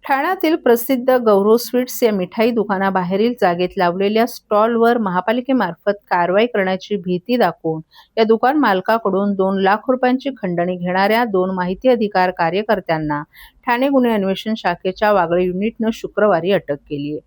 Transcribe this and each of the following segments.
ठाण्यातील प्रसिद्ध गौरव स्वीट्स या मिठाई दुकानाबाहेरील जागेत लावलेल्या स्टॉलवर महापालिकेमार्फत कारवाई करण्याची भीती दाखवून या दुकान मालकाकडून 2 लाख रुपयांची खंडणी घेणाऱ्या 2 माहिती अधिकार कार्यकर्त्यांना ठाणे गुन्हे अन्वेषण शाखेच्या वागळे युनिटनं शुक्रवारी अटक केली आहे.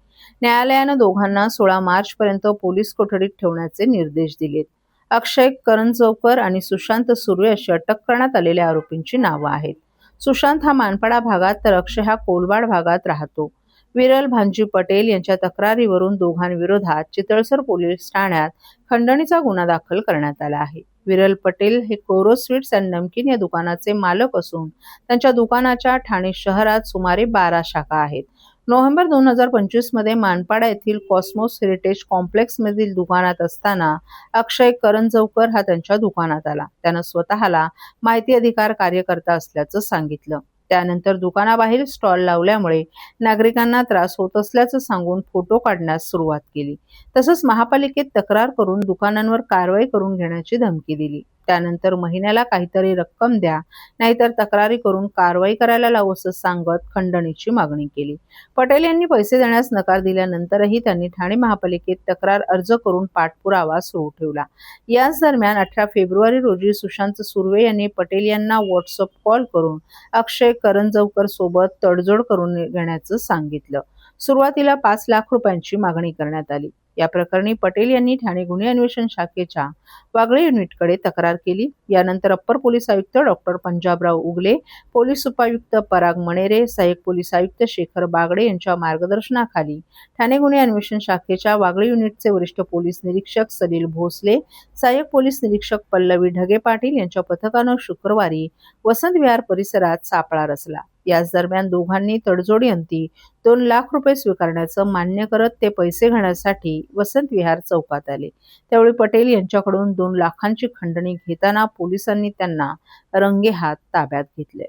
न्यायालयानं दोघांना 16 मार्चपर्यंत पोलीस कोठडीत ठेवण्याचे निर्देश दिलेत. अक्षय करंजवकर आणि सुशांत सुर्वे अशी अटक करण्यात आलेल्या आरोपींची नावं आहेत. सुशांत हा मानपाडा भागात तर अक्षय हा कोलवाड भागात राहतो. विरल भांजी पटेल यांच्या तक्रारीवरून दोघांविरोधात चितळसर पोलीस ठाण्यात खंडणीचा गुन्हा दाखल करण्यात आला आहे. विरल पटेल हे गौरव स्वीट्स अँड नमकीन या दुकानाचे मालक असून त्यांच्या दुकानाच्या ठाणे शहरात सुमारे 12 शाखा आहेत. नोव्हेंबर 2025 मध्ये मानपाडा येथील कॉस्मोस हेरिटेज कॉम्प्लेक्समधील दुकानात असताना अक्षय करंजवकर हा त्यांच्या दुकानात आला. त्यानं स्वतःला माहिती अधिकार कार्यकर्ता असल्याचं सांगितलं. त्यानंतर दुकानाबाहेर स्टॉल लावल्यामुळे नागरिकांना त्रास होत असल्याचं सांगून फोटो काढण्यास सुरुवात केली. तसंच महापालिकेत तक्रार करून दुकानांवर कारवाई करून घेण्याची धमकी दिली. त्यानंतर महिन्याला काहीतरी रक्कम द्या, नाहीतर तक्रारी करून कारवाई करायला लावू असं सांगत खंडणीची मागणी केली. पटेल यांनी पैसे देण्यास नकार दिल्यानंतरही त्यांनी ठाणे महापालिकेत तक्रार अर्ज करून पाठपुरावा सुरू ठेवला. याच दरम्यान 18 फेब्रुवारी रोजी सुशांत सुर्वे यांनी पटेल यांना व्हॉट्सअप कॉल करून अक्षय करंजवकर सोबत तडजोड करून घेण्याचं सांगितलं. सुरुवातीला 5 लाख रुपयांची मागणी करण्यात आली. या प्रकरणी पटेल यांनी ठाणे गुन्हे अन्वेषण शाखेच्या वागळे युनिटकडे तक्रार केली. यानंतर अप्पर पोलीस आयुक्त डॉक्टर पंजाबराव उगले, पोलीस उपायुक्त पराग मणेरे, सहाय्यक पोलीस आयुक्त शेखर बागडे यांच्या मार्गदर्शनाखाली ठाणे गुन्हे अन्वेषण शाखेच्या वागळे युनिटचे वरिष्ठ पोलीस निरीक्षक सलील भोसले, सहाय्यक पोलीस निरीक्षक पल्लवी ढगे पाटील यांच्या पथकानं शुक्रवारी वसंत विहार परिसरात सापळा रचला. याच दरम्यान दोघांनी तडजोडीअंती 2 लाख रुपये स्वीकारण्याचं मान्य करत ते पैसे घेण्यासाठी वसंत विहार चौकात आले. त्यावेळी पटेल यांच्याकडून 2 लाखांची खंडणी घेताना पोलिसांनी त्यांना रंगेहात ताब्यात घेतले.